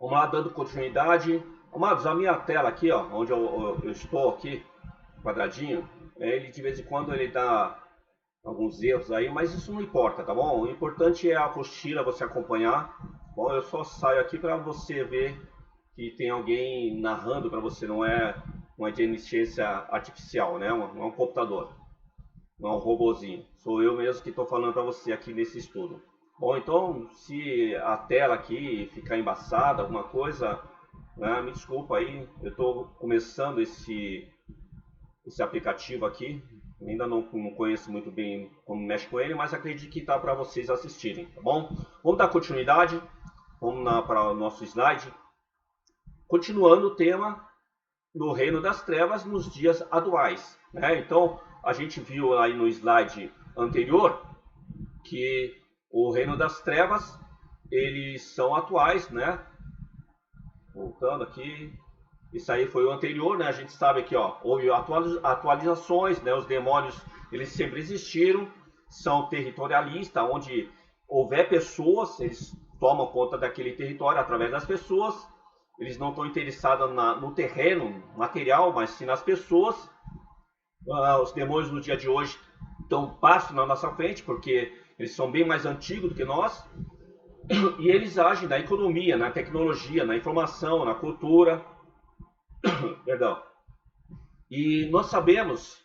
Vamos lá, dando continuidade. Amados, a minha tela aqui, ó, onde eu estou aqui, quadradinho, ele de vez em quando ele dá alguns erros aí, mas isso não importa, tá bom? O importante é a apostila, você acompanhar. Bom, eu só saio aqui para você ver que tem alguém narrando para você, não é uma inteligência artificial, né? Não é um computador, não é um robozinho. Sou eu mesmo que estou falando para você aqui nesse estudo. Bom, então, se a tela aqui ficar embaçada, alguma coisa, né, me desculpa aí, eu estou começando esse aplicativo aqui, ainda não conheço muito bem como mexe com ele, mas acredito que está para vocês assistirem, tá bom? Vamos dar continuidade, vamos para o nosso slide. Continuando o tema do reino das trevas nos dias atuais, né? Então, a gente viu aí no slide anterior que o reino das trevas, eles são atuais, né? Voltando aqui, isso aí foi o anterior, né? A gente sabe que, ó, houve atualizações, né? Os demônios, eles sempre existiram, são territorialistas, onde houver pessoas, eles tomam conta daquele território através das pessoas. Eles não estão interessados no terreno material, mas sim nas pessoas. Os demônios no dia de hoje estão um passo na nossa frente, porque eles são bem mais antigos do que nós. E eles agem na economia, na tecnologia, na informação, na cultura. Perdão. E nós sabemos,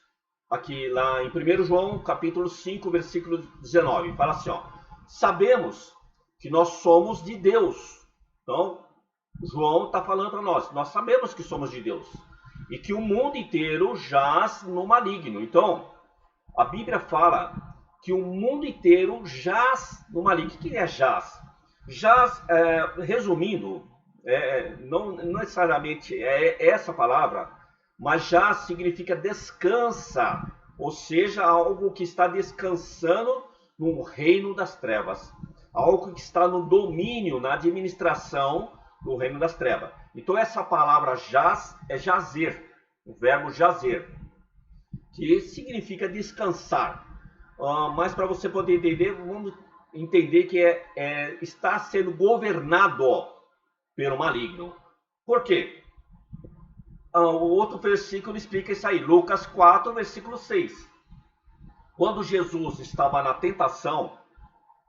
aqui lá em 1 João, capítulo 5, versículo 19, fala assim, ó, sabemos que nós somos de Deus. Então, João está falando para nós sabemos que somos de Deus. E que o mundo inteiro jaz no maligno. Então, a Bíblia fala que o mundo inteiro jaz no maligno. O que é jaz? Jaz, resumindo, não necessariamente é essa palavra, mas jaz significa descansa, ou seja, algo que está descansando no reino das trevas, algo que está no domínio, na administração do reino das trevas. Então essa palavra jaz é jazer, o verbo jazer, que significa descansar. Mas para você poder entender, vamos entender que está sendo governado pelo maligno. Por quê? O outro versículo explica isso aí, Lucas 4, versículo 6. Quando Jesus estava na tentação,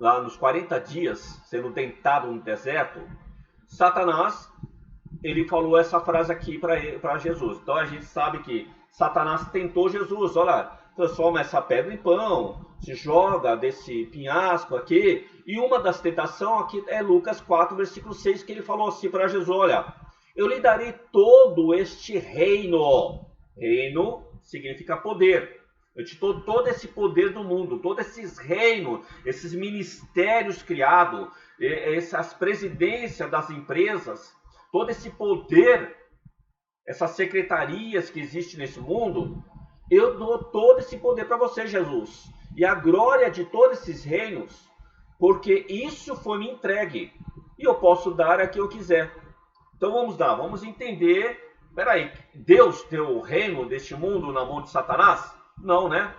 lá nos 40 dias, sendo tentado no deserto, Satanás, ele falou essa frase aqui para Jesus. Então a gente sabe que Satanás tentou Jesus, olha, transforma essa pedra em pão, se joga desse penhasco aqui. E uma das tentações aqui é Lucas 4, versículo 6, que ele falou assim para Jesus, olha, eu lhe darei todo este reino. Reino significa poder. Eu te dou todo esse poder do mundo, todos esses reinos, esses ministérios criados, essas presidências das empresas, todo esse poder, essas secretarias que existem nesse mundo, eu dou todo esse poder para você, Jesus. E a glória de todos esses reinos, porque isso foi me entregue. E eu posso dar a quem eu quiser. Então vamos entender. Peraí, Deus deu o reino deste mundo na mão de Satanás? Não, né?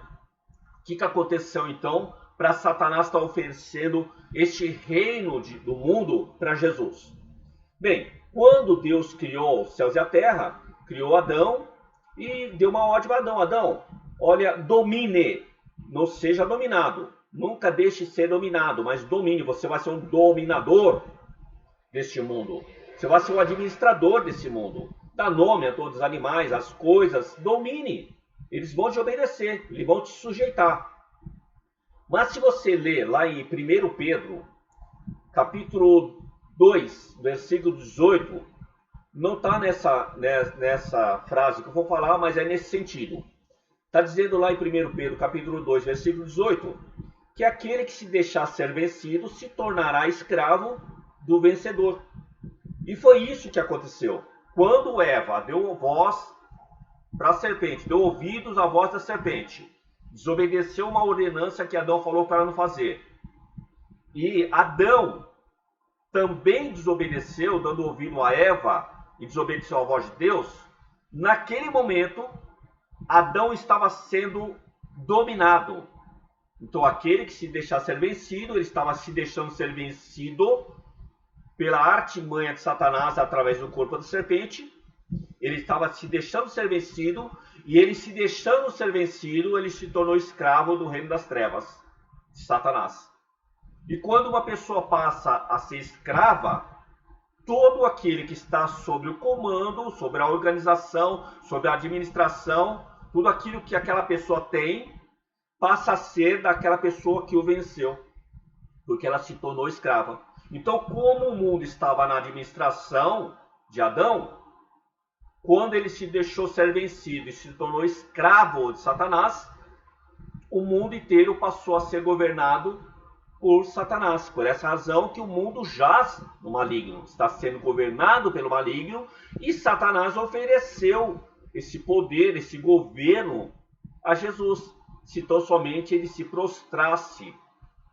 O que aconteceu então para Satanás estar oferecendo este reino do mundo para Jesus? Bem, quando Deus criou os céus e a terra, criou Adão e deu uma ordem para Adão. Adão, olha, domine, não seja dominado. Nunca deixe de ser dominado, mas domine. Você vai ser um dominador deste mundo. Você vai ser um administrador desse mundo. Dá nome a todos os animais, as coisas, domine. Eles vão te obedecer, eles vão te sujeitar. Mas se você ler lá em 1 Pedro, capítulo 2, versículo 18, não está nessa frase que eu vou falar, mas é nesse sentido. Está dizendo lá em 1 Pedro, capítulo 2, versículo 18, que aquele que se deixar ser vencido se tornará escravo do vencedor. E foi isso que aconteceu. Quando Eva deu voz para a serpente, deu ouvidos à voz da serpente, desobedeceu uma ordenança que Adão falou para não fazer. E Adão também desobedeceu, dando ouvido a Eva, e desobedeceu à voz de Deus. Naquele momento, Adão estava sendo dominado. Então aquele que se deixar ser vencido, ele estava se deixando ser vencido pela artimanha de Satanás através do corpo da serpente, ele estava se deixando ser vencido, e ele se deixando ser vencido, ele se tornou escravo do reino das trevas, de Satanás. E quando uma pessoa passa a ser escrava, todo aquele que está sobre o comando, sobre a organização, sobre a administração, tudo aquilo que aquela pessoa tem, passa a ser daquela pessoa que o venceu, porque ela se tornou escrava. Então, como o mundo estava na administração de Adão, quando ele se deixou ser vencido e se tornou escravo de Satanás, o mundo inteiro passou a ser governado por Satanás. Por essa razão que o mundo jaz no maligno, está sendo governado pelo maligno, e Satanás ofereceu esse poder, esse governo a Jesus, se tão somente ele se prostrasse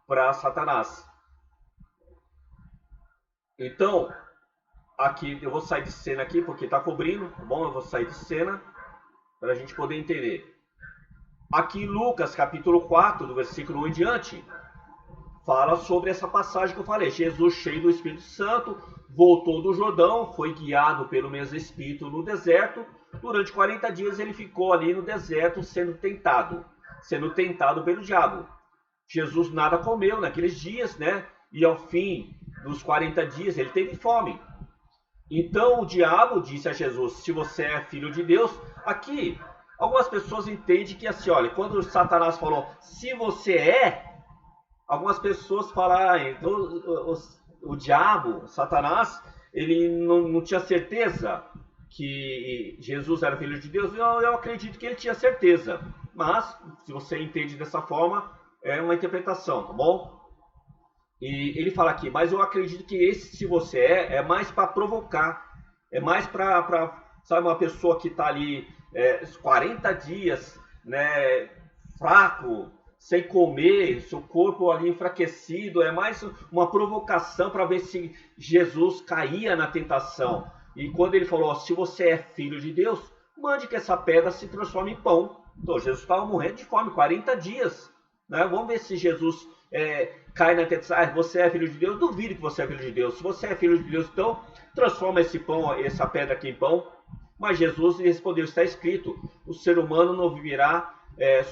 para Satanás. Então, aqui eu vou sair de cena aqui porque está cobrindo, tá bom? Eu vou sair de cena para a gente poder entender. Aqui em Lucas capítulo 4, do versículo 1 em diante, fala sobre essa passagem que eu falei. Jesus, cheio do Espírito Santo, voltou do Jordão, foi guiado pelo mesmo Espírito no deserto. Durante 40 dias ele ficou ali no deserto sendo tentado pelo diabo. Jesus nada comeu naqueles dias, né? E ao fim dos 40 dias ele teve fome. Então o diabo disse a Jesus: se você é filho de Deus, aqui algumas pessoas entendem que assim, olha, quando Satanás falou, se você é, algumas pessoas falam, então o diabo, Satanás, ele não tinha certeza que Jesus era filho de Deus. Eu acredito que ele tinha certeza, mas se você entende dessa forma, é uma interpretação, tá bom? E ele fala aqui, mas eu acredito que esse, se você é mais para provocar, é mais para, sabe, uma pessoa que está ali 40 dias, né, fraco, sem comer, seu corpo ali enfraquecido, é mais uma provocação para ver se Jesus caía na tentação. E quando ele falou, se você é filho de Deus, mande que essa pedra se transforme em pão. Então Jesus estava morrendo de fome, 40 dias. Né? Vamos ver se Jesus cai na tentação. Você é filho de Deus? Duvido que você é filho de Deus. Se você é filho de Deus, então transforma esse pão, essa pedra aqui em pão. Mas Jesus respondeu, está escrito, o ser humano não viverá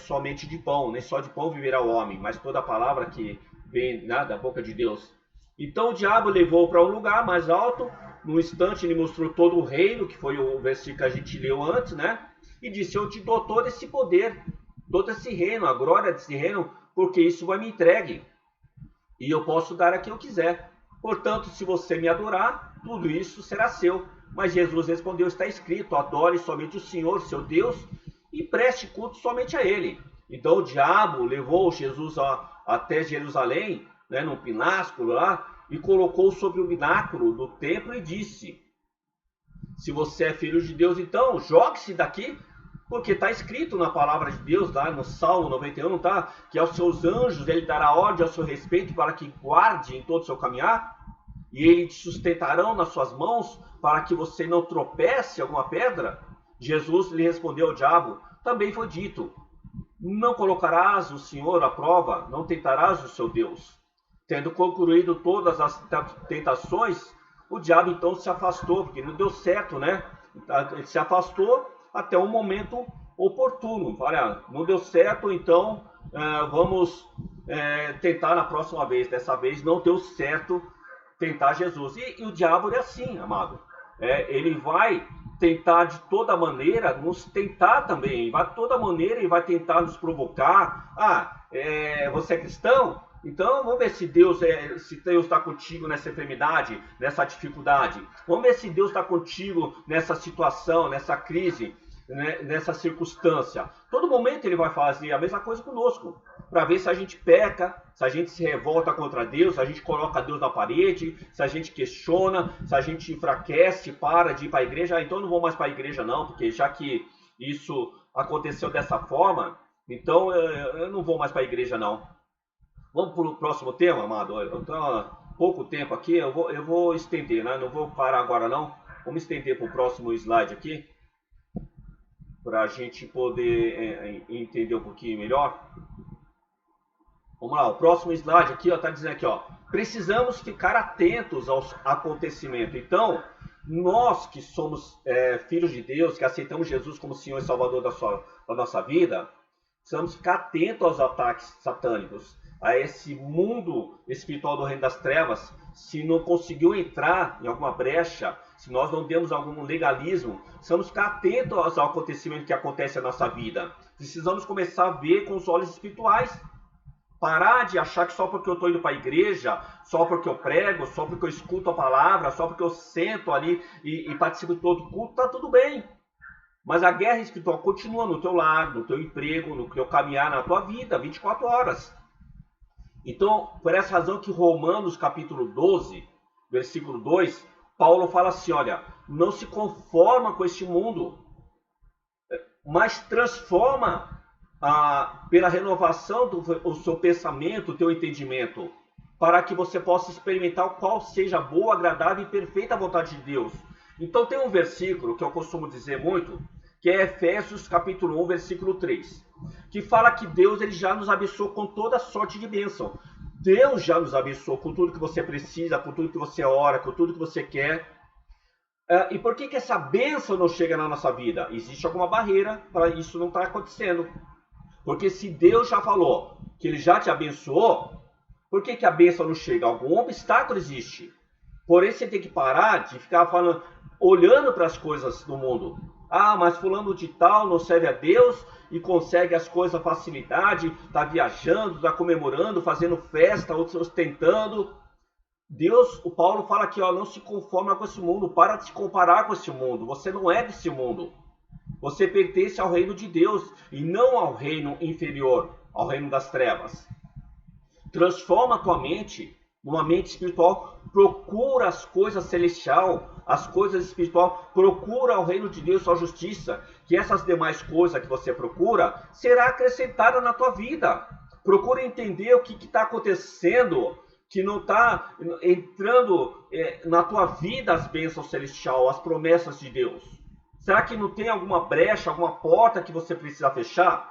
somente de pão, nem só de pão viverá o homem, mas toda a palavra que vem da boca de Deus. Então o diabo levou para um lugar mais alto, num instante ele mostrou todo o reino, que foi o versículo que a gente leu antes, né? E disse, eu te dou todo esse poder, todo esse reino, a glória desse reino, porque isso vai me entregue, e eu posso dar a quem eu quiser. Portanto, se você me adorar, tudo isso será seu. Mas Jesus respondeu, está escrito, adore somente o Senhor, seu Deus, e preste culto somente a ele. Então o diabo levou Jesus até Jerusalém, né, num pináculo lá, e colocou sobre o pináculo do templo e disse, se você é filho de Deus, então jogue-se daqui, porque está escrito na palavra de Deus, lá no Salmo 91, não tá? Que aos seus anjos ele dará ordem ao seu respeito para que guarde em todo o seu caminhar, e eles te sustentarão nas suas mãos para que você não tropece em alguma pedra. Jesus lhe respondeu ao diabo, também foi dito, não colocarás o Senhor à prova, não tentarás o seu Deus. Tendo concluído todas as tentações, o diabo então se afastou, porque não deu certo, né? Ele se afastou até um momento oportuno. Olha, não deu certo, então vamos tentar na próxima vez. Dessa vez não deu certo tentar Jesus. E o diabo é assim, amado. Ele vai tentar de toda maneira nos tentar também. Vai de toda maneira e vai tentar nos provocar. Você é cristão? Então vamos ver se Deus está contigo nessa enfermidade, nessa dificuldade. Vamos ver se Deus está contigo nessa situação, nessa crise, né, nessa circunstância. Todo momento ele vai fazer a mesma coisa conosco, para ver se a gente peca, se a gente se revolta contra Deus, se a gente coloca Deus na parede, se a gente questiona, se a gente enfraquece, para de ir para a igreja. Então eu não vou mais para a igreja não, porque já que isso aconteceu dessa forma, então eu não vou mais para a igreja não. Vamos para o próximo tema, amado? Eu estou pouco tempo aqui, eu vou estender, né? Não vou parar agora não. Vamos estender para o próximo slide aqui, para a gente poder entender um pouquinho melhor. Vamos lá, o próximo slide aqui está dizendo aqui, ó, precisamos ficar atentos aos acontecimentos. Então, nós que somos filhos de Deus, que aceitamos Jesus como Senhor e Salvador da nossa vida, precisamos ficar atentos aos ataques satânicos, a esse mundo espiritual do reino das trevas. Se não conseguiu entrar em alguma brecha, se nós não demos algum legalismo, precisamos ficar atentos aos acontecimentos que acontecem na nossa vida. Precisamos começar a ver com os olhos espirituais. Parar de achar que só porque eu estou indo para a igreja, só porque eu prego, só porque eu escuto a palavra, só porque eu sento ali e participo de todo culto, está tudo bem. Mas a guerra espiritual continua no teu lar, no teu emprego, no teu caminhar, na tua vida, 24 horas. Então, por essa razão que Romanos capítulo 12, versículo 2, Paulo fala assim, olha, não se conforma com este mundo, mas transforma pela renovação do seu pensamento, do teu entendimento, para que você possa experimentar qual seja a boa, agradável e perfeita vontade de Deus. Então tem um versículo que eu costumo dizer muito, que é Efésios capítulo 1, versículo 3, que fala que Deus ele já nos abençoou com toda sorte de bênção. Deus já nos abençoou com tudo que você precisa, com tudo que você ora, com tudo que você quer. E por que essa bênção não chega na nossa vida? Existe alguma barreira para isso não estar acontecendo. Porque se Deus já falou que Ele já te abençoou, por que a bênção não chega? Algum obstáculo existe. Porém, você tem que parar de ficar falando, olhando para as coisas do mundo. Ah, mas fulano de tal não serve a Deus e consegue as coisas com facilidade, está viajando, está comemorando, fazendo festa, outros ostentando. Deus, o Paulo fala aqui, ó, não se conforma com esse mundo, para de se comparar com esse mundo. Você não é desse mundo. Você pertence ao reino de Deus e não ao reino inferior, ao reino das trevas. Transforma a tua mente numa mente espiritual, procura as coisas celestiais, as coisas espirituais, procura o reino de Deus, sua justiça, que essas demais coisas que você procura, será acrescentada na tua vida. Procura entender o que está acontecendo, que não está entrando na tua vida as bênçãos celestiais, as promessas de Deus. Será que não tem alguma brecha, alguma porta que você precisa fechar?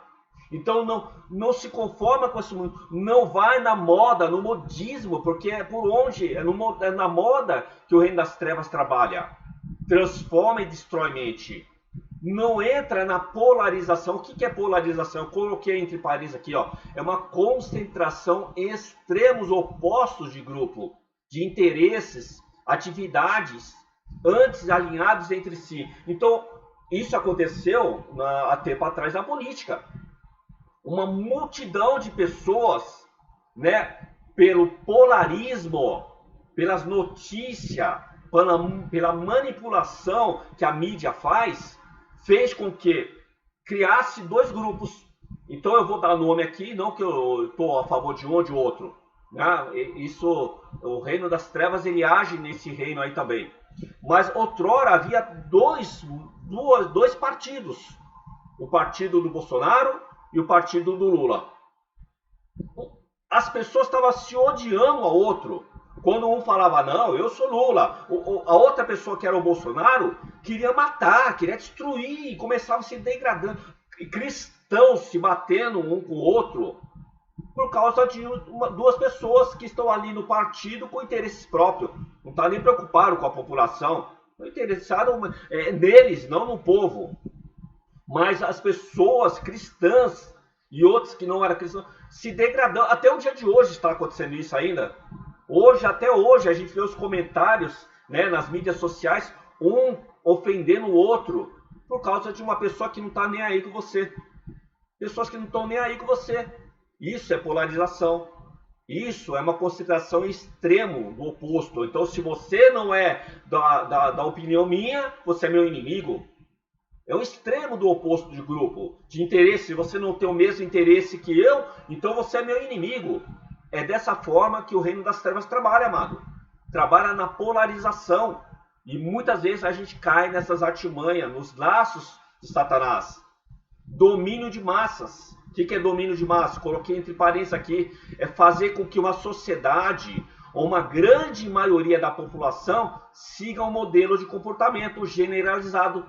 Então não se conforma com esse mundo, não vai na moda, no modismo, porque é por onde, é na moda que o reino das trevas trabalha. Transforma e destrói mente. Não entra na polarização. O que é polarização? Eu coloquei entre parênteses aqui, ó. É uma concentração em extremos opostos de grupo, de interesses, atividades, antes alinhados entre si. Então, isso aconteceu há tempo atrás na política. Uma multidão de pessoas, né, pelo polarismo, pelas notícias, pela manipulação que a mídia faz, fez com que criasse dois grupos. Então eu vou dar nome aqui, não que eu estou a favor de um ou de outro, né? Isso, o reino das trevas, ele age nesse reino aí também. Mas outrora havia dois partidos, o partido do Bolsonaro e o partido do Lula. As pessoas estavam se odiando ao outro. Quando um falava, não, eu sou Lula, a outra pessoa que era o Bolsonaro queria matar, queria destruir, e começava a se degradando. Cristãos se batendo um com o outro por causa de duas pessoas que estão ali no partido com interesses próprios. Não está nem preocupado com a população. Estão interessados neles, não no povo. Mas as pessoas cristãs e outros que não eram cristãos se degradando. Até o dia de hoje está acontecendo isso ainda. Até hoje, a gente vê os comentários, né, nas mídias sociais, um ofendendo o outro por causa de uma pessoa que não está nem aí com você. Pessoas que não estão nem aí com você. Isso é polarização. Isso é uma consideração extremo do oposto. Então, se você não é da opinião minha, você é meu inimigo. É o extremo do oposto de grupo, de interesse. Se você não tem o mesmo interesse que eu, então você é meu inimigo. É dessa forma que o reino das trevas trabalha, amado. Trabalha na polarização. E muitas vezes a gente cai nessas artimanhas, nos laços de Satanás. Domínio de massas. O que é domínio de massas? Coloquei entre parênteses aqui. É fazer com que uma sociedade, ou uma grande maioria da população, siga um modelo de comportamento generalizado,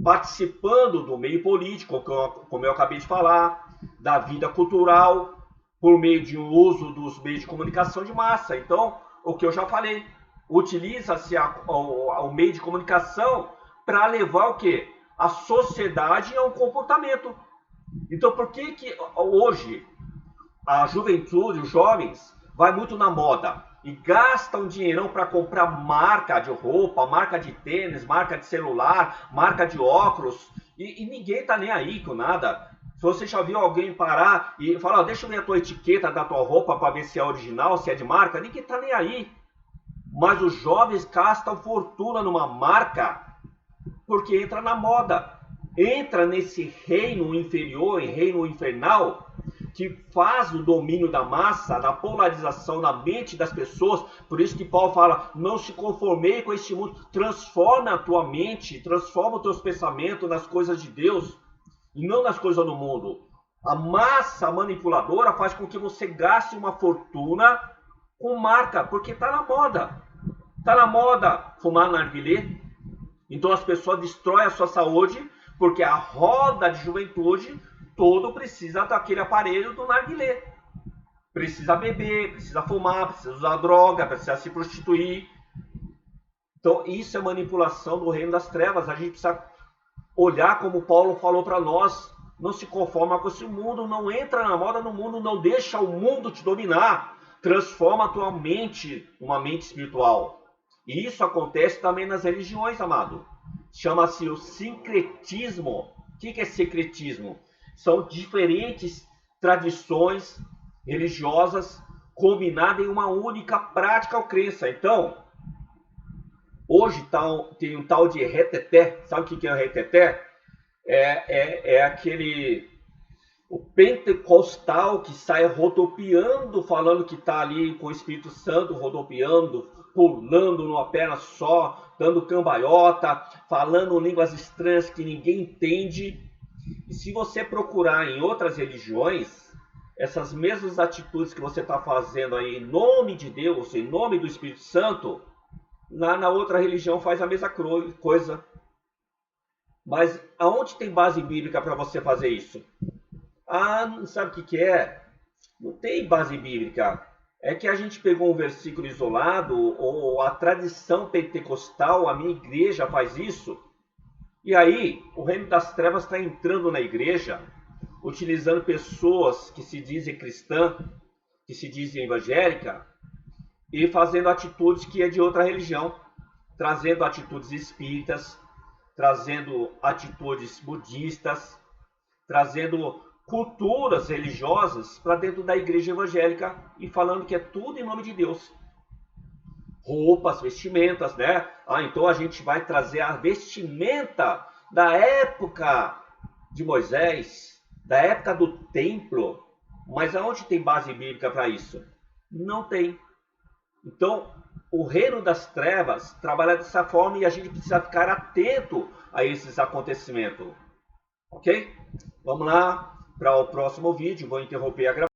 participando do meio político, como eu acabei de falar, da vida cultural, por meio de um uso dos meios de comunicação de massa. Então, o que eu já falei, utiliza-se o meio de comunicação para levar o quê? A sociedade a um comportamento. Então, por que hoje a juventude, os jovens, vai muito na moda e gastam dinheirão para comprar marca de roupa, marca de tênis, marca de celular, marca de óculos, e ninguém tá nem aí com nada. Se você já viu alguém parar e falar, deixa eu ver a tua etiqueta da tua roupa para ver se é original, se é de marca, ninguém tá nem aí. Mas os jovens gastam fortuna numa marca porque entra na moda, entra nesse reino inferior, reino infernal, que faz o domínio da massa, da polarização na mente das pessoas. Por isso que Paulo fala, não se conformei com este mundo, transforma a tua mente, transforma os teus pensamentos nas coisas de Deus e não nas coisas do mundo. A massa manipuladora faz com que você gaste uma fortuna com marca, porque está na moda. Está na moda fumar narguilé, então as pessoas destroem a sua saúde, porque a roda de juventude todo precisa daquele aparelho do narguilé. Precisa beber, precisa fumar, precisa usar droga, precisa se prostituir. Então isso é manipulação do reino das trevas. A gente precisa olhar como Paulo falou para nós. Não se conforma com esse mundo, não entra na moda no mundo, não deixa o mundo te dominar. Transforma a tua mente, uma mente espiritual. E isso acontece também nas religiões, amado. Chama-se o sincretismo. O que é secretismo? São diferentes tradições religiosas combinadas em uma única prática ou crença. Então, hoje tem um tal de reteté. Sabe o que é o reteté? É aquele... o pentecostal que sai rodopiando, falando que está ali com o Espírito Santo, rodopiando, pulando numa perna só, dando cambalhota, falando línguas estranhas que ninguém entende. E se você procurar em outras religiões, essas mesmas atitudes que você está fazendo aí em nome de Deus, em nome do Espírito Santo, na outra religião faz a mesma coisa. Mas aonde tem base bíblica para você fazer isso? Ah, não sabe o que é? Não tem base bíblica. É que a gente pegou um versículo isolado, ou a tradição pentecostal, a minha igreja faz isso. E aí, o reino das trevas está entrando na igreja, utilizando pessoas que se dizem cristã, que se dizem evangélica, e fazendo atitudes que é de outra religião, trazendo atitudes espíritas, trazendo atitudes budistas, trazendo culturas religiosas para dentro da igreja evangélica e falando que é tudo em nome de Deus. Roupas, vestimentas, né? Ah, então a gente vai trazer a vestimenta da época de Moisés, da época do templo. Mas aonde tem base bíblica para isso? Não tem. Então, o reino das trevas trabalha dessa forma e a gente precisa ficar atento a esses acontecimentos. Ok? Vamos lá para o próximo vídeo. Vou interromper a gravação.